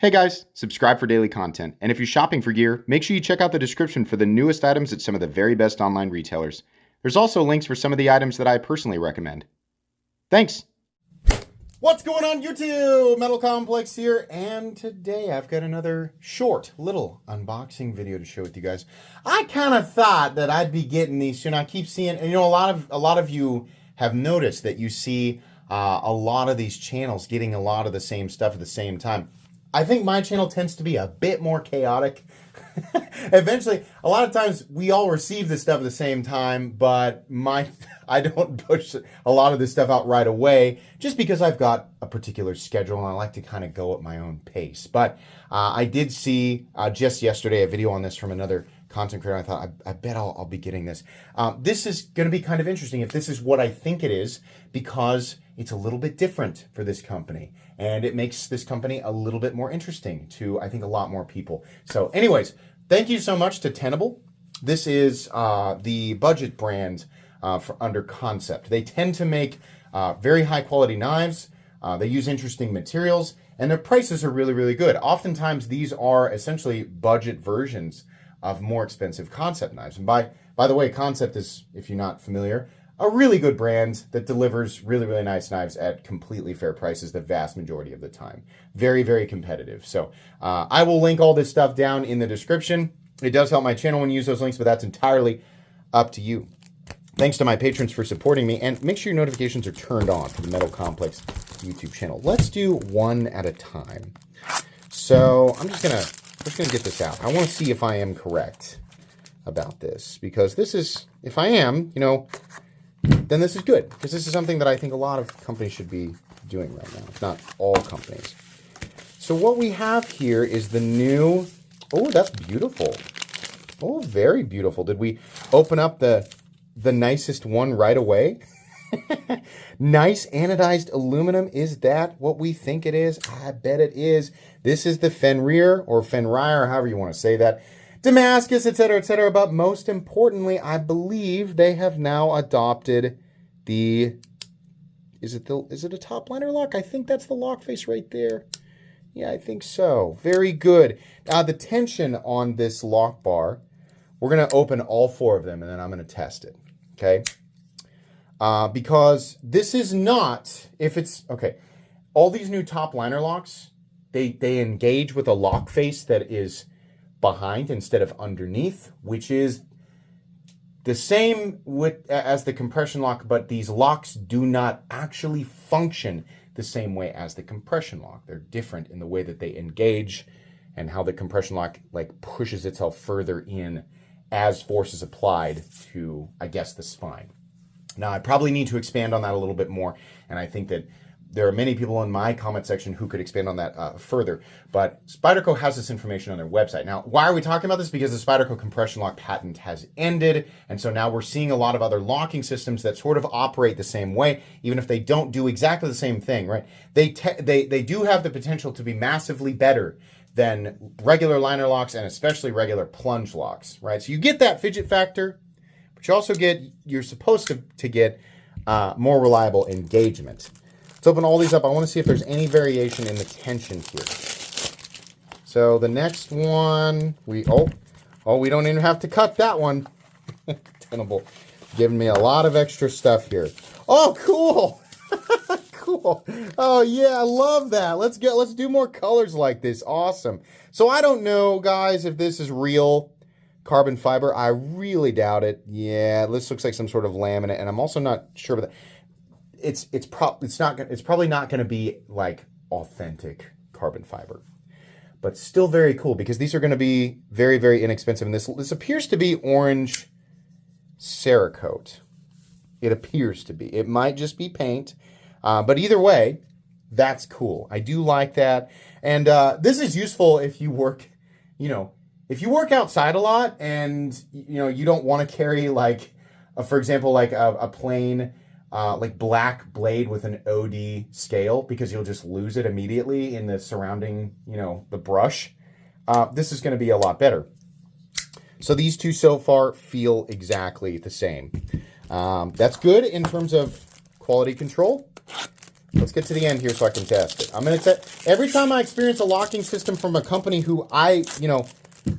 Hey guys, subscribe for daily content. And if you're shopping for gear, make sure you check out the description for the newest items at some of the very best online retailers. There's also links for some of the items that I personally recommend. Thanks! What's going on YouTube? Metal Complex here, and today I've got another short little unboxing video to share with you guys. I kind of thought that I'd be getting these soon. I keep seeing, and a lot of you have noticed that you see a lot of these channels getting a lot of the same stuff at the same time. I think my channel tends to be a bit more chaotic. Eventually, a lot of times we all receive this stuff at the same time, but I don't push a lot of this stuff out right away just because I've got a particular schedule and I like to kind of go at my own pace. But I did see just yesterday a video on this from another content creator. I thought, I bet I'll be getting this. This is going to be kind of interesting if this is what I think it is, because it's a little bit different for this company. And it makes this company a little bit more interesting to, I think, a lot more people. So anyways, thank you so much to Tenable. This is the budget brand for under Concept. They tend to make very high quality knives. They use interesting materials, and their prices are really, really good. Oftentimes, these are essentially budget versions of more expensive Concept knives. And by the way, Concept is, if you're not familiar, a really good brand that delivers really, really nice knives at completely fair prices the vast majority of the time. Very, very competitive. So I will link all this stuff down in the description. It does help my channel when you use those links, but that's entirely up to you. Thanks to my patrons for supporting me, and make sure your notifications are turned on for the Metal Complex YouTube channel. Let's do one at a time. So I'm just gonna get this out. I want to see if I am correct about this, because this is, if I am, then this is good, because this is something that I think a lot of companies should be doing right now, if not all companies. So what we have here is the new, oh, that's beautiful. Oh, very beautiful. Did we open up the nicest one right away? Nice anodized aluminum. Is that what we think it is? I bet it is. This is the Fenrir, or Fenrir, however you want to say that. Damascus, etc., etc. But most importantly, I believe they have now adopted the, is it a top liner lock? I think that's the lock face right there. Yeah, I think so. Very good. The tension on this lock bar, we're going to open all four of them, and then I'm going to test it. Okay? Because this is not, if it's, okay, all these new top liner locks, they engage with a lock face that is behind instead of underneath, which is the same as the compression lock, but these locks do not actually function the same way as the compression lock. They're different in the way that they engage and how the compression lock pushes itself further in as force is applied to, I guess, the spine. Now, I probably need to expand on that a little bit more, and I think that there are many people in my comment section who could expand on that further, but Spyderco has this information on their website. Now, why are we talking about this? Because the Spyderco compression lock patent has ended, and so now we're seeing a lot of other locking systems that sort of operate the same way, even if they don't do exactly the same thing, right? They do have the potential to be massively better than regular liner locks, and especially regular plunge locks, right? So you get that fidget factor, but you also you're supposed to get more reliable engagement. Let's open all these up. I want to see if there's any variation in the tension here. So the next one, we don't even have to cut that one. Tenable giving me a lot of extra stuff here. Oh, cool. Cool. Oh yeah, I love that. Let's do more colors like this. Awesome. So I don't know, guys, if this is real carbon fiber. I really doubt it. Yeah, this looks like some sort of laminate, and I'm also not sure about that. It's probably not going to be like authentic carbon fiber, but still very cool, because these are going to be very, very inexpensive. And this appears to be orange Cerakote. It appears to be. It might just be paint, but either way, that's cool. I do like that, and this is useful if you work, if you work outside a lot, and you don't want to carry for example, a plain black blade with an OD scale, because you'll just lose it immediately in the surrounding, the brush. This is going to be a lot better. So these two so far feel exactly the same. That's good in terms of quality control. Let's get to the end here so I can test it. I'm going to every time I experience a locking system from a company who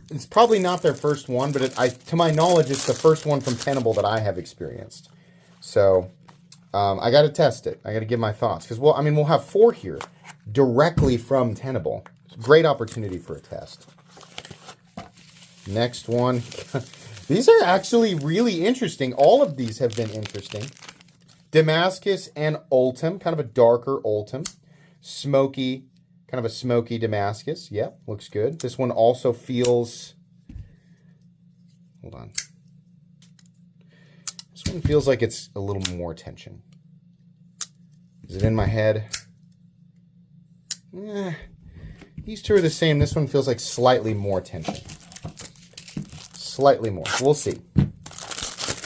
it's probably not their first one, but to my knowledge, it's the first one from Tenable that I have experienced. So I got to test it. I got to give my thoughts because we'll have 4 here directly from Tenable. Great opportunity for a test. Next one. These are actually really interesting. All of these have been interesting. Damascus and Ultim, kind of a darker Ultim. Smoky, kind of a smoky Damascus. Yep, looks good. This one also feels... Hold on. This one feels like it's a little more tension. Is it in my head? These two are the same. This one feels like slightly more tension. Slightly more. We'll see.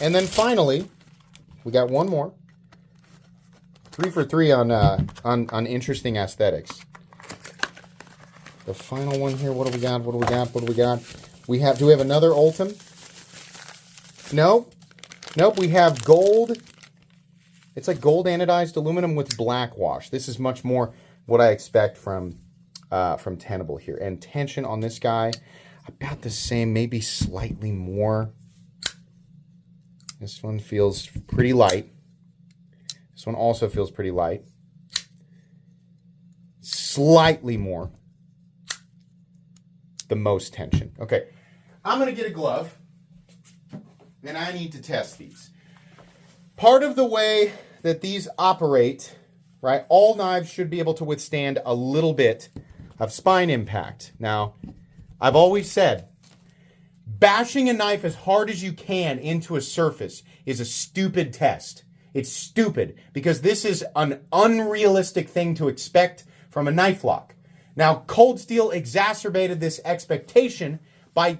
And then finally, we got one more. 3 for 3 on interesting aesthetics. The final one here. What do we got? What do we got? What do we got? Do we have another Ultim? No. Nope. We have gold. It's like gold anodized aluminum with black wash. This is much more what I expect from Tenable here. And tension on this guy, about the same, maybe slightly more. This one feels pretty light. This one also feels pretty light. Slightly more. The most tension. Okay, I'm going to get a glove, and I need to test these. Part of the way that these operate, right, all knives should be able to withstand a little bit of spine impact. Now, I've always said, bashing a knife as hard as you can into a surface is a stupid test. It's stupid because this is an unrealistic thing to expect from a knife lock. Now, Cold Steel exacerbated this expectation by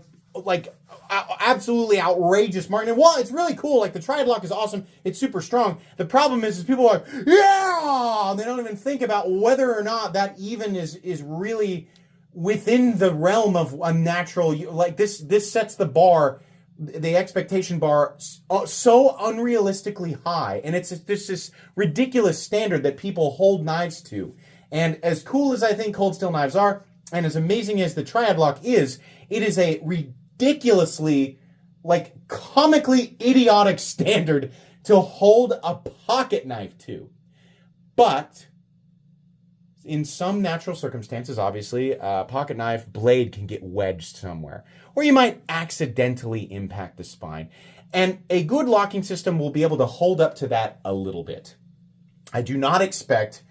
absolutely outrageous marketing. Well, it's really cool. Like the Triad Lock is awesome. It's super strong. The problem is people are like, yeah! They don't even think about whether or not that even is really within the realm of a natural, like this sets the bar, the expectation bar so unrealistically high. And it's this ridiculous standard that people hold knives to. And as cool as I think Cold Steel knives are, and as amazing as the Triad Lock is, it is a ridiculously, comically idiotic standard to hold a pocket knife to. But in some natural circumstances, obviously, a pocket knife blade can get wedged somewhere, or you might accidentally impact the spine. And a good locking system will be able to hold up to that a little bit. I do not expect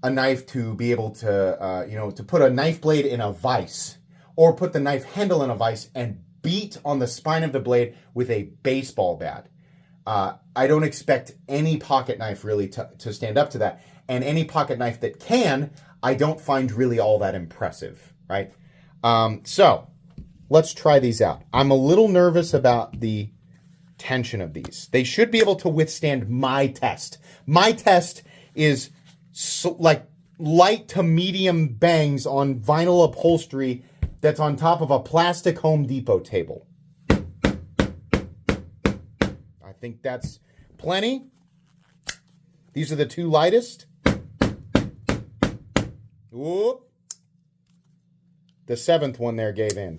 a knife to be able to, to put a knife blade in a vise or put the knife handle in a vise and beat on the spine of the blade with a baseball bat. I don't expect any pocket knife really to stand up to that. And any pocket knife that can, I don't find really all that impressive, right? So let's try these out. I'm a little nervous about the tension of these. They should be able to withstand my test. My test is light to medium bangs on vinyl upholstery that's on top of a plastic Home Depot table. I think that's plenty. These are the 2 lightest. Whoop. The 7th one there gave in.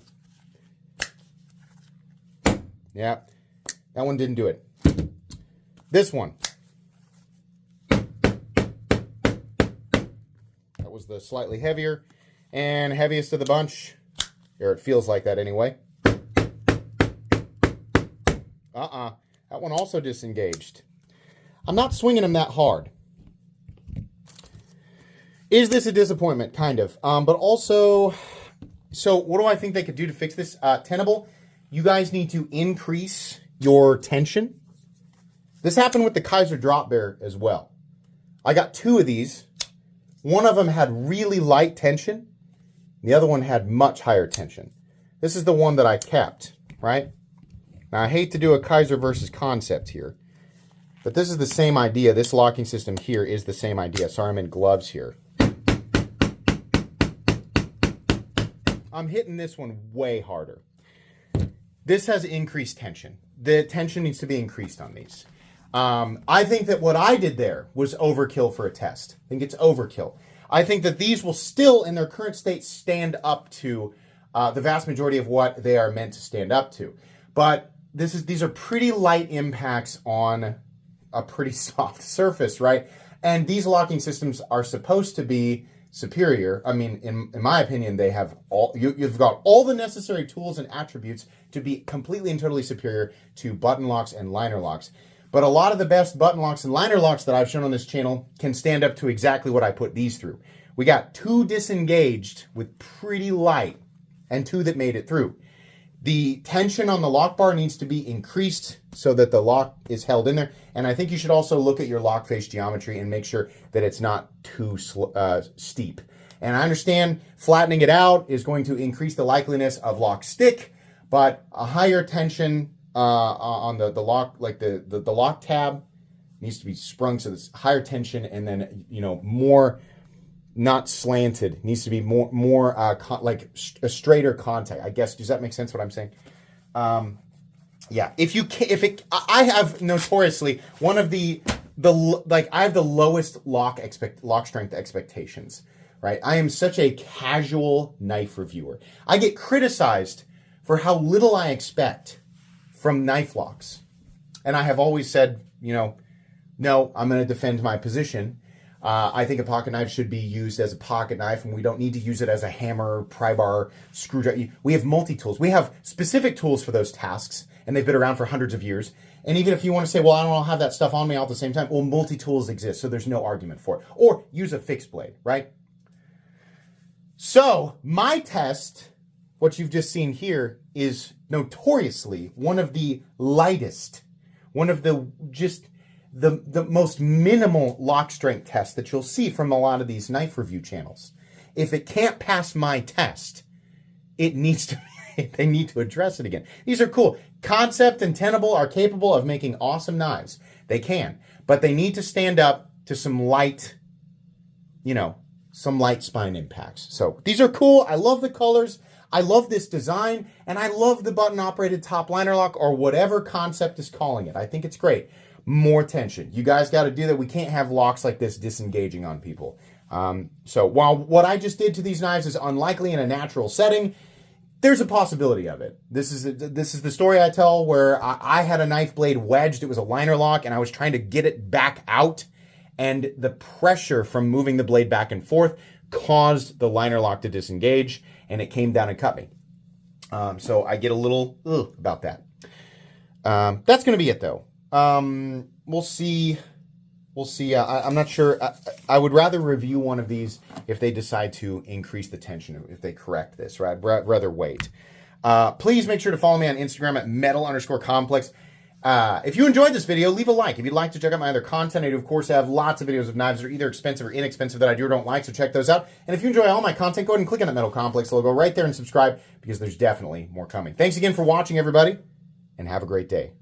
Yeah, that one didn't do it. This one. That was the slightly heavier and heaviest of the bunch. Or it feels like that anyway. That one also disengaged. I'm not swinging them that hard. Is this a disappointment? Kind of. But also, so what do I think they could do to fix this? Tenable, you guys need to increase your tension. This happened with the Kaiser Drop Bear as well. I got 2 of these. One of them had really light tension. The other one had much higher tension. This is the one that I kept, right? Now, I hate to do a Kaiser versus Concept here, but this is the same idea. This locking system here is the same idea. Sorry, I'm in gloves here. I'm hitting this one way harder. This has increased tension. The tension needs to be increased on these. I think that what I did there was overkill for a test. I think it's overkill. I think that these will still, in their current state, stand up to the vast majority of what they are meant to stand up to. But these are pretty light impacts on a pretty soft surface, right? And these locking systems are supposed to be superior. I mean, in my opinion, they have you've got all the necessary tools and attributes to be completely and totally superior to button locks and liner locks. But a lot of the best button locks and liner locks that I've shown on this channel can stand up to exactly what I put these through. We got 2 disengaged with pretty light and 2 that made it through. The tension on the lock bar needs to be increased so that the lock is held in there. And I think you should also look at your lock face geometry and make sure that it's not too steep. And I understand flattening it out is going to increase the likeliness of lock stick, but a higher tension on the lock, like the lock tab, needs to be sprung so there's higher tension, and then, you know, more, not slanted, needs to be more like a straighter contact, I guess. Does that make sense what I'm saying? Yeah, I have notoriously one of I have the lowest lock strength expectations, right? I am such a casual knife reviewer. I get criticized for how little I expect from knife locks. And I have always said, you know, no, I'm going to defend my position. I think a pocket knife should be used as a pocket knife, and we don't need to use it as a hammer, pry bar, screwdriver. We have multi-tools. We have specific tools for those tasks, and they've been around for hundreds of years. And even if you want to say, well, I don't have that stuff on me all at the same time, well, multi-tools exist, so there's no argument for it. Or use a fixed blade, right? So my test, what you've just seen here, is notoriously one of the lightest, one of the most minimal lock strength tests that you'll see from a lot of these knife review channels. If it can't pass my test, it needs to they need to address it again. These are cool. Concept and Tenable are capable of making awesome knives. They can, but they need to stand up to some light, some light spine impacts. So these are cool. I love the colors. I love this design, and I love the button-operated top liner lock, or whatever Concept is calling it. I think it's great. More tension. You guys got to do that. We can't have locks like this disengaging on people. So while what I just did to these knives is unlikely in a natural setting, there's a possibility of it. This is the story I tell where I had a knife blade wedged. It was a liner lock, and I was trying to get it back out, and the pressure from moving the blade back and forth caused the liner lock to disengage, and it came down and cut me. So I get a little about that. That's going to be it, though. We'll see. I'm not sure. I would rather review one of these if they decide to increase the tension, if they correct this, right? Rather wait. Please make sure to follow me on Instagram at metal_complex. If you enjoyed this video, leave a like. If you'd like to check out my other content, I do, of course, have lots of videos of knives that are either expensive or inexpensive that I do or don't like, so check those out. And if you enjoy all my content, go ahead and click on that Metal Complex logo right there and subscribe, because there's definitely more coming. Thanks again for watching, everybody, and have a great day.